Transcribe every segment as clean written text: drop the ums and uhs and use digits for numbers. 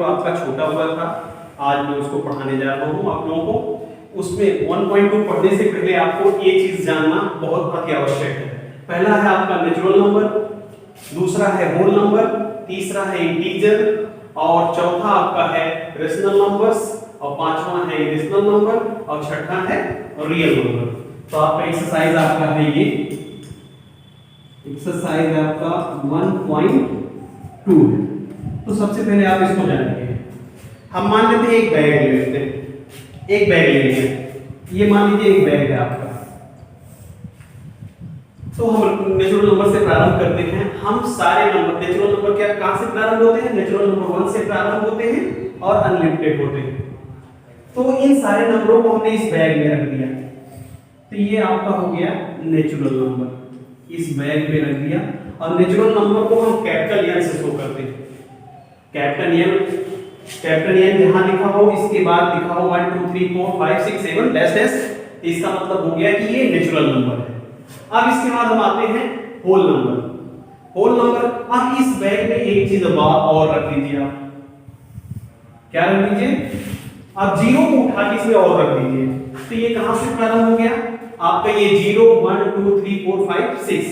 1.2 आपका छोटा हुआ था, आज मैं उसको पढ़ाने जा रहा हूँ आप लोगों को। उसमें 1.2 पढ़ने से पहले आपको ये चीज जानना बहुत अति आवश्यक है। पहला है आपका नेचुरल नंबर, दूसरा है होल नंबर, तीसरा है इंटीजर और चौथा आपका है रेशनल नंबर्स और पांचवा है इरेशनल नंबर और छठा है रियल नंबर। तो आपका एक्सरसाइज आपका है ये एक्सरसाइज आपका 1.2 है। तो सबसे पहले आप इसको जानेंगे। हम मान लेते हैं एक बैग ले लेते हैं, एक बैग ले लिया, ये मान लीजिए एक बैग है आपका। तो हम नेचुरल नंबर से प्रारंभ करते हैं। हम सारे नंबर नेचुरल नंबर क्या कहां से प्रारंभ होते हैं? नेचुरल नंबर 1 से प्रारंभ होते हैं और अनलिमिटेड होते हैं। तो इन सारे नंबरों को हमने इस बैग में रख दिया, तो ये आपका हो गया नेचुरल नंबर, इस बैग में रख दिया। और नेचुरल नंबर को हम कैपिटल एन से शो करते हैं। कैपिटल एन जहां लिखा हो इसके बाद लिखा हो 1 2 3 4 5 6 7 डैश डैश, इसका मतलब हो गया कि ये नेचुरल नंबर है। अब इसके बाद हम आते हैं होल नंबर। होल नंबर, अब इस बैग में एक चीज और रख लीजिए आप, क्या रख लीजिए? अब जीरो को उठा के इसमें और रख दीजिए। तो ये कहां से प्रारंभ हो गया आपका? ये 0 1 2 3 4 5 6,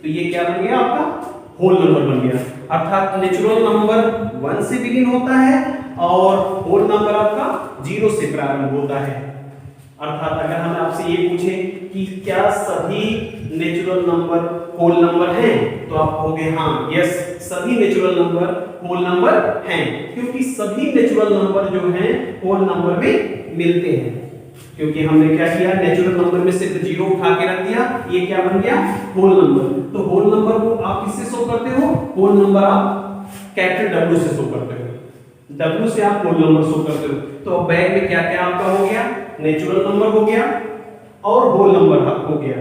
तो ये क्या बन गया आपका? होल नंबर बन गया। अर्थात नेचुरल नंबर 1 से बिगिन होता है और होल नंबर आपका 0 से प्रारंभ होता है। अर्थात अगर हम आपसे ये पूछें कि क्या सभी नेचुरल नंबर होल नंबर हैं, तो आप कहोगे हाँ, यस, सभी नेचुरल नंबर होल नंबर हैं, क्योंकि सभी नेचुरल नंबर जो हैं होल नंबर में मिलते हैं। क्योंकि हमने क्या किया, नेचुरल नंबर में सिर्फ 0 उठा के रख दिया, ये क्या बन गया? Whole number. तो होल नंबर को आप किससे शो करते हो? होल नंबर आप कैपिटल W से शो करते हो, W से आप होल नंबर शो करते हो। तो बैग में क्या क्या आपका हो गया? नेचुरल नंबर हो गया और होल नंबर हो गया।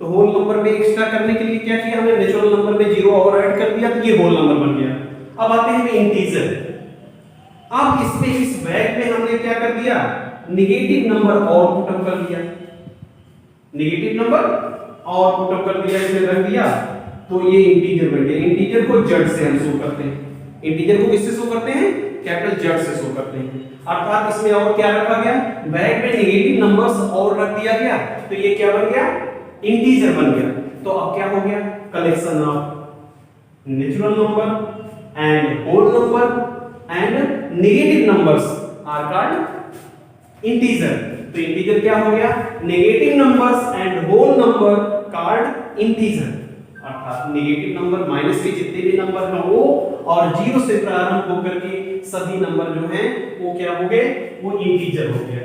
तो होल नंबर में एक्स्ट्रा करने के लिए क्या किया हमने? नेचुरल नंबर में 0 और ऐड कर दिया, तो ये होल नंबर बन गया। अब आते हैं इंटीजर। अब इसमें इस बैग में हमने क्या कर दिया? नेगेटिव नंबर और पुट अप कर दिया, नेगेटिव नंबर और पुट अप कर दिया, इसे रख दिया, तो ये इंटीजर बन गया। इंटीजर को जेड से हम शो करते हैं। इंटीजर को किससे शो करते हैं? कैपिटल जेड से शो करते हैं। अर्थात इसमें और क्या रखा गया? बैग में नेगेटिव नंबर्स और रख दिया गया, तो ये क्या बन गया? इंटीजर बन गया। तो अब क्या हो गया? Collection of natural number and whole number and negative numbers are called integer. तो इंटीजर क्या हो गया? Negative numbers and whole number called integer. अर्थात नेगेटिव नंबर माइनस के जितने भी नंबर हैं वो, और 0 से प्रारंभ होकर के सभी नंबर जो हैं वो क्या हो गए? वो इंटीजर हो गए।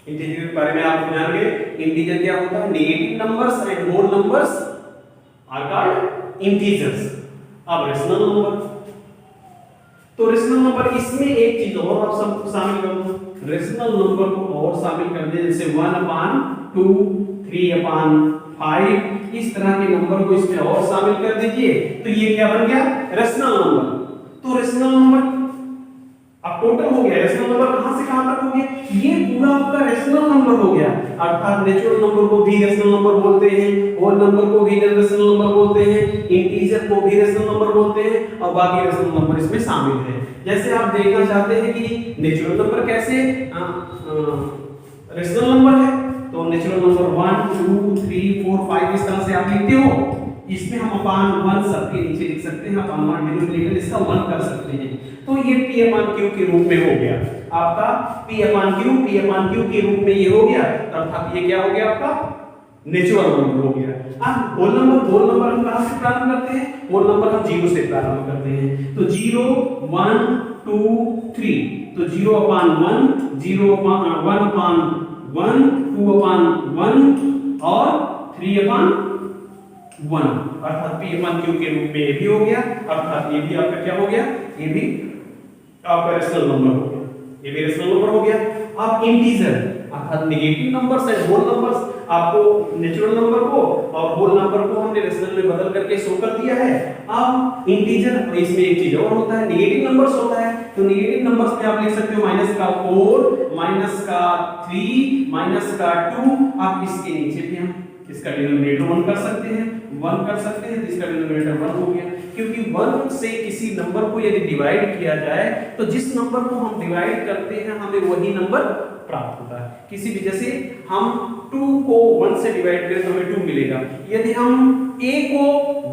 इंटीजर के बारे में आप जान गए। इंटीजर क्या होता है? Negative numbers and whole numbers are called integers. अब रेशनल नंबर, तो रेशनल नंबर, इसमें एक चीज और आप सब शामिल कर दो। रेशनल नंबर को और शामिल कर दे, जैसे 1/2 3/5, इस तरह के नंबर को इसमें और शामिल कर दीजिए, तो ये क्या बन गया? Rational number. तो रेशनल नंबर अब टोटल हो गया। रेशनल नंबर कहां से कहां तक हो गया? ये पूरा आपका रेशनल नंबर हो गया। अर्थात नेचुरल नंबर को भी रेशनल नंबर बोलते हैं, होल नंबर को भी रेशनल नंबर बोलते हैं, इंटीजर को भी रेशनल नंबर बोलते हैं, और बाकी रेशनल नंबर इसमें शामिल है। जैसे आप देखना चाहते हैं कि नेचुरल नंबर कैसे रेशनल नंबर है, तो नेचुरल नंबर 1 2 3 4 5 इस तरह से आप लिखते हो। इसमें हम अपान 1 सबके नीचे लिख सकते हैं, अपान 1 डिनोमिनेटर इसका 1 कर सकते हैं। तो ये P/Q के रूप में हो गया आपका P/Q के रूप में ये हो गया। अर्थात ये क्या हो गया आपका? नेचुरल नंबर हो गया। अब होल नंबर हम कहां से प्रारंभ करते हैं? होल नंबर हम 0 से प्रारंभ करते हैं। तो 0 1 2 3, तो 0/1 0/1/1 2/1 और 3/1, अर्थात P/Q के रूप में ये भी हो गया। अर्थात ये भी आपका क्या हो गया? ये भी आपका रेशनल नंबर हो गया, ये भी रेशनल नंबर हो गया। अब इंटीजर, अर्थात negative numbers and whole numbers, आपको नेचुरल नंबर को और होल नंबर को हमने रेशनल में बदल करके शो कर दिया है। अब इंटीजर, और इसमें एक चीज और होता है, नेगेटिव नंबर्स होता है। तो नेगेटिव नंबर्स में आप लिख सकते हो -4 -3 -2। आप इसके नीचे भी हम इसका डिनोमिनेटर 1 कर सकते हैं, 1 कर सकते हैं, तो इसका डिनोमिनेटर 1 हो गया। क्योंकि 1 से किसी नंबर को यदि डिवाइड किया जाए तो जिस नंबर को हम डिवाइड करते हैं हमें वही नंबर प्राप्त होता है। किसी भी, जैसे हम 2 को 1 से डिवाइड करें तो हमें 2 मिलेगा, यदि हम a को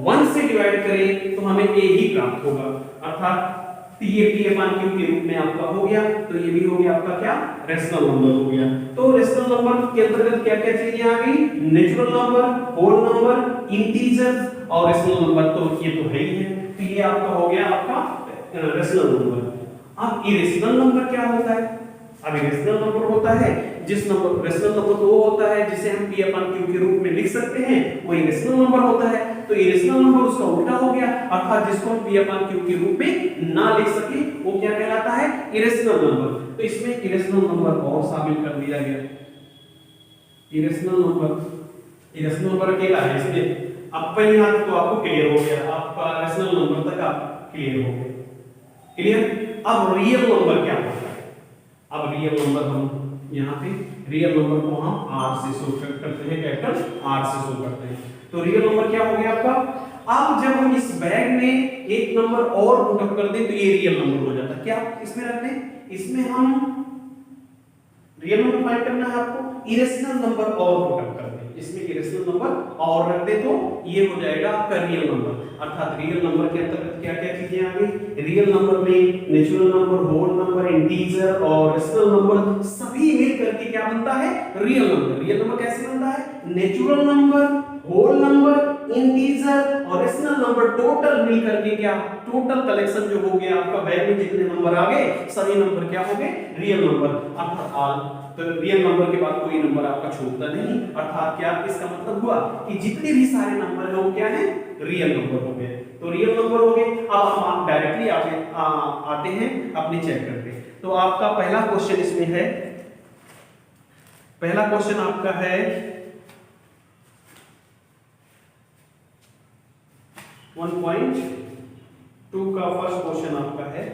1 से डिवाइड करें तो हमें a ही प्राप्त होगा, अर्थात ये p/q के रूप में आपका हो गया। तो ये भी हो गया आपका क्या, रेशनल नंबर हो गया। तो रेशनल नंबर के अंतर्गत क्या क्या चीजें आ गई, natural number, whole number, integer और रेशनल नंबर, तो ये तो है ही है। तो ये आपका हो गया आपका रेशनल नंबर। अब इरेशनल नंबर क्या होता है? अब इरेशनल नंबर होता है जिस नंबर, रेशनल नंबर तो वो होता है जिसे हम p/q के रूप में लिख सकते हैं, वो इरेशनल नंबर होता है। तो इरेशनल नंबर उसका उल्टा हो गया, अर्थात जिसको हम p/q के रूप में ना लिख सके वो क्या कहलाता है, इरेशनल नंबर। तो इसमें इरेशनल नंबर और शामिल कर दिया गया। इरेशनल नंबर अकेला है इसमें। अब पहली बात तो आपको क्लियर हो गया, आपका रेशनल नंबर तक आप क्लियर हो गए, क्लियर। अब रियल नंबर क्या होता है? अब रियल नंबर हम यहाँ पे रियल नंबर को हम r से शो करते हैं, कैपिटल R से शो करते हैं। तो रियल नंबर क्या हो गया आपका? अब जब हम इस बैग में एक नंबर और पुटअप कर दें तो ये रियल नंबर हो जाता है। क्या इसमें रख दें? इसमें हम रियल नंबर फाइंड करना है आपको, इरेशनल नंबर और पुटअप कर दें, इसमें इरेशनल नंबर और रख दे तो ये हो जाएगा आपका रियल नंबर। अर्थात रियल नंबर के अंतर्गत क्या क्या चीजें आ गई, रियल नंबर में natural number, whole number, integer और रेशनल नंबर सभी मिल करके क्या बनता है, रियल नंबर। रियल नंबर कैसे बनता है? Natural number, whole number, integer और रेशनल नंबर टोटल मिल करके क्या, टोटल कलेक्शन जो हो गया आपका बैग में जितने नंबर आ गए सभी नंबर क्या हो गए, रियल नंबर। अर्थात ऑल, तो रियल नंबर के बाद कोई नंबर आपका छूटता नहीं। अर्थात क्या, इसका मतलब हुआ कि जितने भी सारे नंबर हैं वो क्या है, रियल नंबर हो गए। तो रियल नंबर हो गए। अब हम डायरेक्टली आते हैं अपने चेक करके। तो आपका पहला क्वेश्चन इसमें है, पहला क्वेश्चन आपका है 1.2 का फर्स्ट क्वेश्चन आपका है,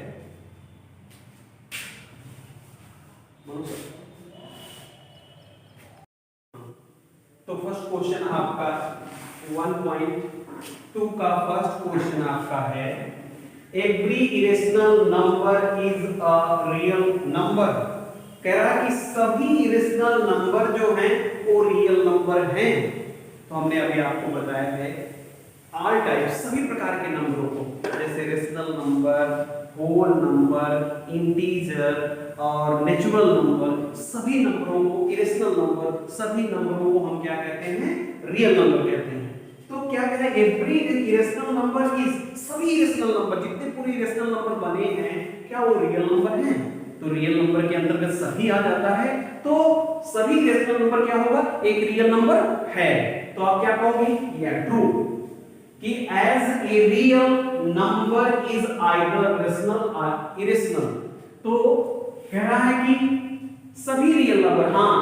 तो फर्स्ट क्वेश्चन आपका 1.2 का फर्स्ट क्वेश्चन आपका है, every irrational number is a real number. कह रहा है कि सभी इरेशनल नंबर जो हैं वो रियल नंबर हैं। तो हमने अभी आपको बताया है ऑल टाइप, सभी प्रकार के नंबरों को, जैसे rational number, whole number, integer और नेचुरल नंबर, सभी नंबरों को, इरेशनल नंबर, सभी नंबरों को हम क्या कहते हैं, रियल नंबर कहते हैं। तो क्या कहते हैं, एवरी इरेशनल नंबर इज, सभी इरेशनल नंबर, जितने पूरे इरेशनल नंबर बने हैं क्या वो रियल नंबर हैं? तो रियल नंबर के अंतर्गत सभी आ जाता है। तो सभी इरेशनल नंबर क्या होगा, एक रियल नंबर है। तो आप क्या कहोगे, या ट्रू, कि as a real number is either rational और इरेशनल। तो कह रहा है कि सभी रियल नंबर, हाँ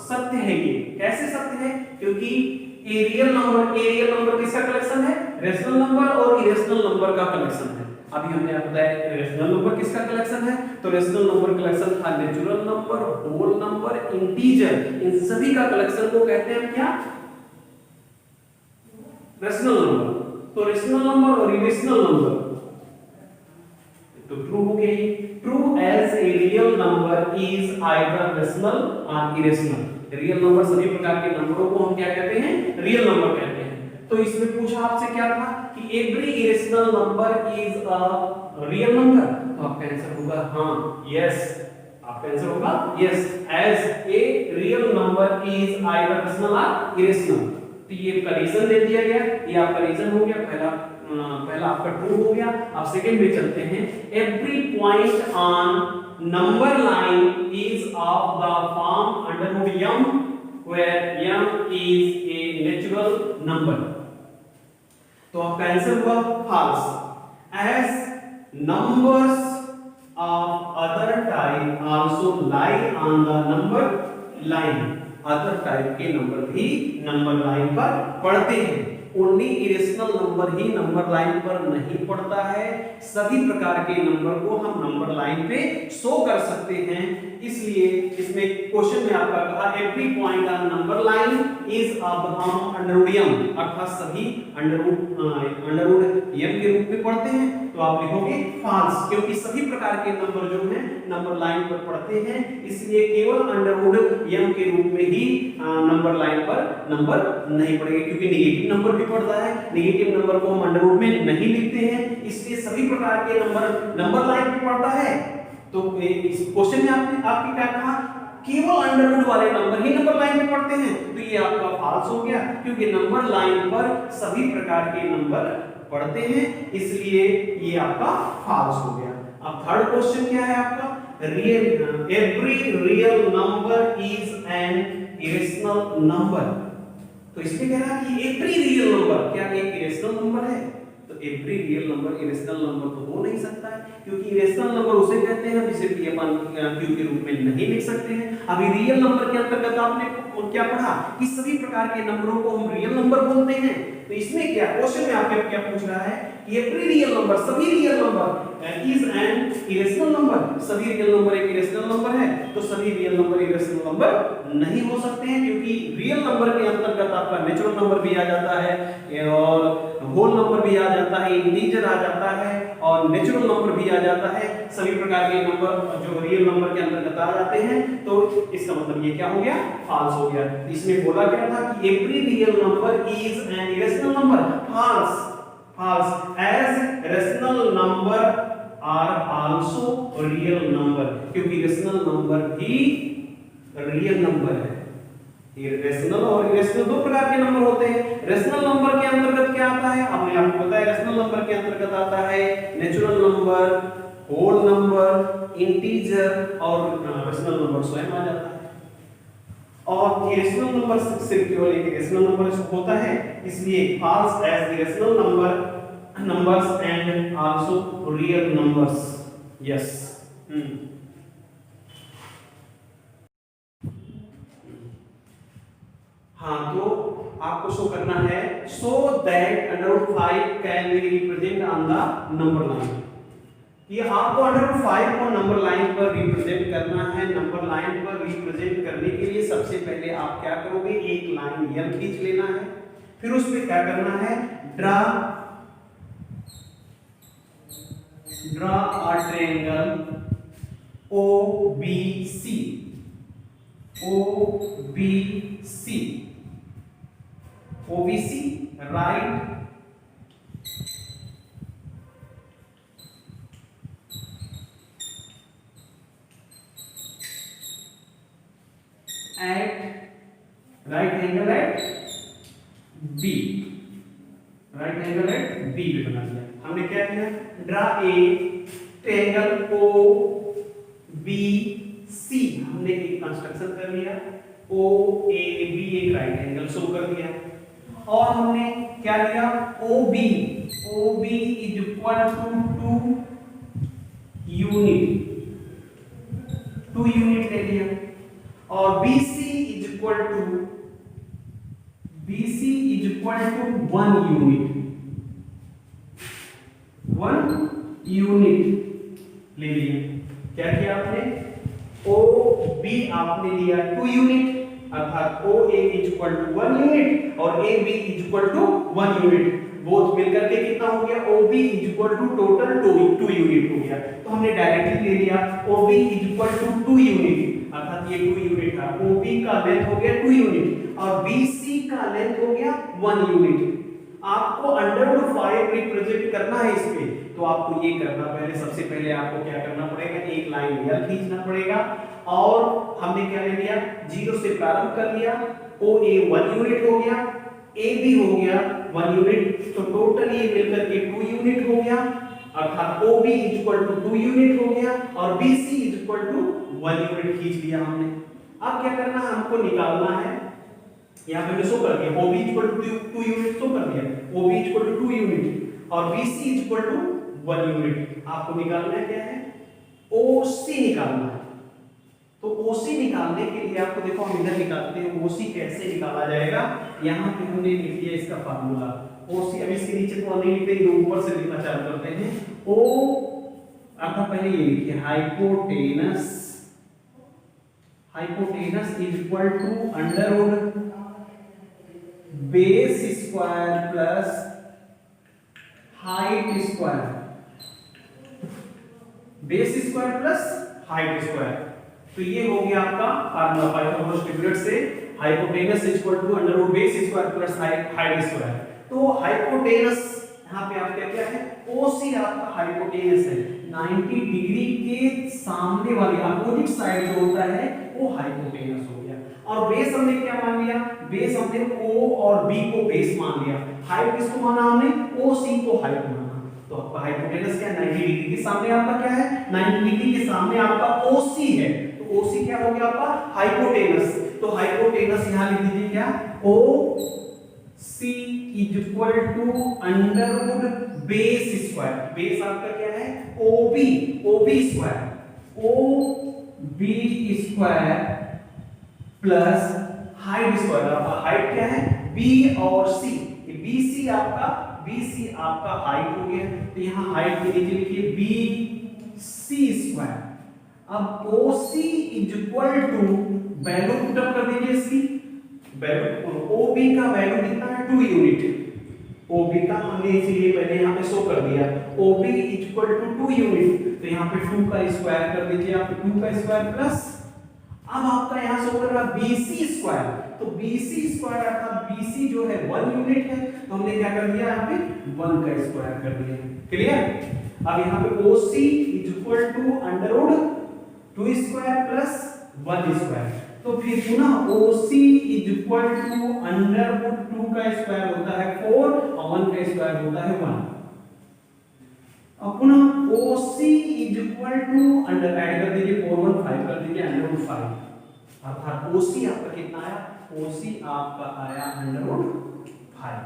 सत्य है। ये कैसे सत्य है? क्योंकि ए रियल नंबर किसका कलेक्शन है, रेशनल नंबर और इरेशनल नंबर का कलेक्शन है। अभी हमने आपको बताया रेशनल नंबर किसका कलेक्शन है, तो रेशनल नंबर कलेक्शन था natural number, whole number, integer, इन सभी का कलेक्शन को कहते हैं क्या, रेशनल नंबर। तो रेशनल नंबर और इरेशनल नंबर, तो ट्रू हो गई, true as a real number is either rational और इरेशनल। रियल नंबर, सभी प्रकार के नंबरों को हम क्या कहते हैं, रियल नंबर कहते हैं। तो इसमें पूछा आपसे क्या था कि every irrational number is a real number, तो आपका आंसर होगा हाँ, यस, आपका आंसर होगा yes, as a real number is either rational और इरेशनल। तो ये कंडीशन दे दिया गया, ये आपका रीजन हो गया, पहला आपका ट्रू हो गया। अब सेकंड में चलते हैं, every point on number line is of the form under root m where m is a natural number. तो आपका आंसर हुआ false, as numbers of other type also lie on the number line. Other type के number भी number line पर पढ़ते हैं। Only irrational number ही नंबर लाइन पर नहीं पड़ता है, सभी प्रकार के नंबर को हम नंबर लाइन पे शो कर सकते हैं। इसलिए इसमें क्वेश्चन में आपका कहा every point on number line is हम अंडरवुड m, अर्थात सभी अंडरवुड m के रूप में पढ़ते हैं, तो आप लिखोगे फॉल्स, क्योंकि सभी प्रकार के नंबर जो हैं नंबर लाइन पर पढ़ते हैं, इसलिए केवल अंडरवुड m के रूप में ही नंबर लाइन पर नंबर नहीं पड़ेगा, क्योंकि नेगेटिव नंबर भी पड़ता है, नेगेटिव नंबर को हम अंडरवुड में नहीं लिखते हैं, इसलिए सभी प्रकार के नंबर लाइन पे पड़ता है। तो इस क्वेश्चन में आपने क्या कहा, केवल अंडरवुड वाले नंबर ही नंबर लाइन में पड़ते हैं, तो ये आपका फॉल्स हो गया, क्योंकि नंबर लाइन पर सभी प्रकार के नंबर पढ़ते हैं, इसलिए ये आपका फॉल्स हो गया। अब थर्ड क्वेश्चन क्या है आपका, every real number is an irrational number. तो इसमें कह रहा है कि एवरी रियल नंबर क्या एक इरेशनल नंबर है, तो every real number irrational number तो हो नहीं सकता है, क्योंकि इरेशनल नंबर उसे कहते हैं जिसे p अपन q के रूप में नहीं लिख सकते हैं। अभी रियल नंबर के अंतर्गत आपने क्या पढ़ा कि सभी प्रकार के नंबरों को हम रियल नंबर बोलते हैं, तो इसमें क्या क्वेश्चन में आपके क्या पूछ रहा है कि एवरी रियल नंबर, सभी real number is an irrational number, सभी रियल नंबर एक इरेशनल नंबर है, तो सभी रियल नंबर इरेशनल नंबर नहीं हो सकते हैं, क्योंकि रियल नंबर के अंतर्गत आपका नेचुरल नंबर भी आ जाता है और होल नंबर भी आ जाता है, इंटीजर आ जाता है और नेचुरल नंबर भी आ जाता है, सभी प्रकार के नंबर जो रियल नंबर के अंतर्गत आ जाते हैं, तो इसका मतलब ये क्या हो गया, फॉल्स हो गया। इसमें बोला क्या था कि every real number is an irrational number, false, false, as rational number are also real number, क्योंकि रेशनल नंबर भी रियल नंबर है। ये रेशनल और इरेशनल दो प्रकार के नंबर होते हैं। रेशनल नंबर के अंतर्गत क्या आता है, हमने आपको बताया रेशनल नंबर के अंतर्गत आता है natural number, whole number, integer और रेशनल नंबर स्वयं आ जाता है। और इरेशनल नंबर सिर्फ केवल एक इरेशनल नंबर होता है, इसलिए false as irrational numbers and also real numbers. Yes, हाँ, तो आपको शो करना है so that √5 can be represent on the number line. ये आपको √5 को नंबर लाइन पर रिप्रेजेंट करना है। नंबर लाइन पर रिप्रेजेंट करने के लिए सबसे पहले आप क्या करोगे, एक लाइन L खींच लेना है, फिर उस पे क्या करना है, draw a triangle OBC, right angle at B, right angle at B पे बना दिया। हमने क्या किया, ड्रा ए ट्रायंगल OBC, हमने एक कंस्ट्रक्शन कर लिया, OAB एक राइट एंगल शो कर दिया, और हमने क्या लिया, OB is equal to 2 unit ले लिया, और BC is equal to 1 unit ले लिया। क्या किया आपने, OB आपने लिया 2 यूनिट, अर्थात OA is equal to 1 unit और AB is equal to 1 unit, both मिलकर के कितना हो गया, OB is equal to total 2 unit हो गया। तो हमने डायरेक्टली ले लिया OB is equal to 2 unit, अर्थात ये 2 यूनिट था, OB का लेंथ हो गया 2 यूनिट और BC का लेंथ हो गया 1 यूनिट। आपको √5 रिप्रेजेंट करना है इस पे, तो आपको ये करना, पहले सबसे पहले आपको क्या करना पड़ेगा, एक लाइन L खींचना पड़ेगा, और हमने क्या ले लिया, 0 से प्रारंभ कर लिया, OA 1 यूनिट हो गया, AB हो गया 1 यूनिट, तो टोटल ये मिलकर के 2 यूनिट हो गया, अर्थात OB is equal to 2 unit हो गया और BC is equal to 1 unit खींच लिया हमने। अब क्या करना है, हमको निकालना है, यहाँ पे शो कर दिया OB is equal to 2 unit show कर दिया, OB is equal to 2 unit और BC is equal to 1 unit. आपको निकालना है क्या है, OC निकालना है। तो तो OC निकालने के लिए आपको देखो हम इधर निकालते हैं OC कैसे निकाला जाएगा। यहाँ पे हमने लिख दिया इसका फार्मूला OC। अब इसके नीचे तो नहीं लिखते, ऊपर से लिखना चालू करते हैं। O अर्थात पहले ये लिखिए hypotenuse, hypotenuse is equal to under root base square plus height square, base square plus height square. तो ये हो गया आपका फार्मूला पाइथागोरस ट्रिपलेट से, hypotenuse equal to under root base square plus height square. तो हाइपोटेनस यहाँ पे आपका क्या है, OC आपका हाइपोटेनस है, 90 डिग्री के सामने वाली अपोजिट साइड जो होता है वो हाइपोटेनस हो गया। और बेस हमने क्या मान लिया, बेस हमने O और B को बेस मान लिया, हाइट किसको माना हमने, OC को हाइट माना। तो आपका हाइपोटेनस क्या है, 90 डिग्री के सामने आपका क्या है, 90 डिग्री के सामने आपका OC है। तो OC क्या हो गया आपका हाइपोटेनस। तो हाइपोटेनस यहाँ लिख दीजिए क्या, OC is equal to under root base square, base आपका क्या है OB square, OB square plus height square. आपका हाइट क्या है B और C, BC आपका हाइट हो गया। तो यहाँ हाइट के नीचे लिखिए BC स्क्वायर। अब OC is equal to value put up कर दीजिए इसकी वैल्यू, OB का वैल्यू कितना है 2 यूनिट, OB का हमने इसीलिए पहले यहाँ पे शो कर दिया, OB is equal to 2 unit. तो यहाँ पे 2 का स्क्वायर कर दीजिए आप, 2 का स्क्वायर प्लस, अब आपका यहाँ शो कर रहा है BC स्क्वायर। तो BC स्क्वायर अर्थात BC जो है 1 यूनिट है, तो हमने क्या कर दिया यहाँ पे 1 का स्क्वायर कर दिया। क्लियर। अब यहाँ पे OC is equal to under root 2 square plus 1 square. तो फिर पुनः OC is equal to under root 2 का स्क्वायर होता है 4 और 1 का स्क्वायर होता है 1। अब पुनः OC is equal to under add कर दीजिए 4 1 5 कर दीजिए अंडर रूट 5, अर्थात OC आपका कितना आया, OC आपका आया अंडर रूट 5।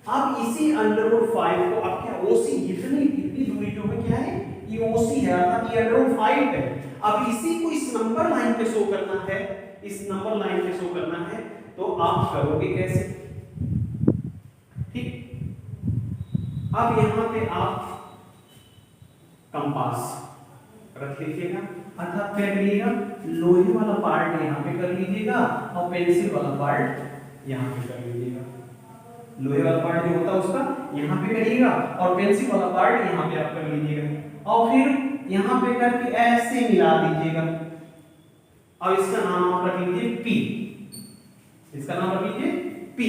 अब इसी अंडर रूट 5 को आप क्या OC इतनी दूरी जो है क्या है ये OC है, अर्थात ये अंडर रूट 5 है। अब इसी को इस नंबर लाइन पे शो करना है, इस नंबर लाइन पे शो करना है, तो आप करोगे कैसे, ठीक। अब यहां पे आप कंपास रख लीजिएगा, अर्थात क्या करिएगा, लोहे वाला पार्ट यहां पे कर लीजिएगा और पेंसिल वाला पार्ट यहां पे कर लीजिएगा। लोहे वाला पार्ट जो होता है उसका यहां पे करिएगा और पेंसिल वाला पार्ट यहां पे आप कर लीजिएगा और फिर यहां पे करके ऐसे मिला दीजिएगा और इसका नाम आप रख लीजिए P, इसका नाम रख लीजिए P।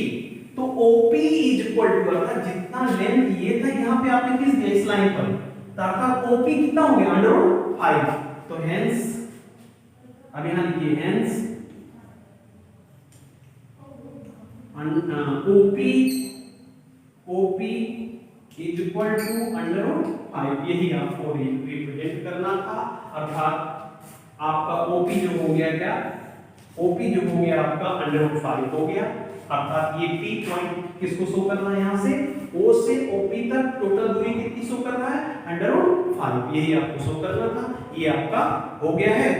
तो OP इज इक्वल टू अर्थात जितना लेंथ ये था यहां पे आपने किस दिया इस लाइन पर, तो अर्थात OP कितना हो गया अंडर रूट 5। तो हेंस, अब यहां लिखिए hence OP is equal to under root 5। यही आपको रिप्रेजेंट करना था, अर्थात आपका OP जो हो गया क्या, OP जो हो गया आपका अंडर रूट 5 हो गया, अर्थात ये P पॉइंट किसको शो करना है, यहाँ से O से OP तक टोटल दूरी कितनी शो कर रहा है अंडर रूट 5, यही आपको शो करना था, ये आपका हो गया है।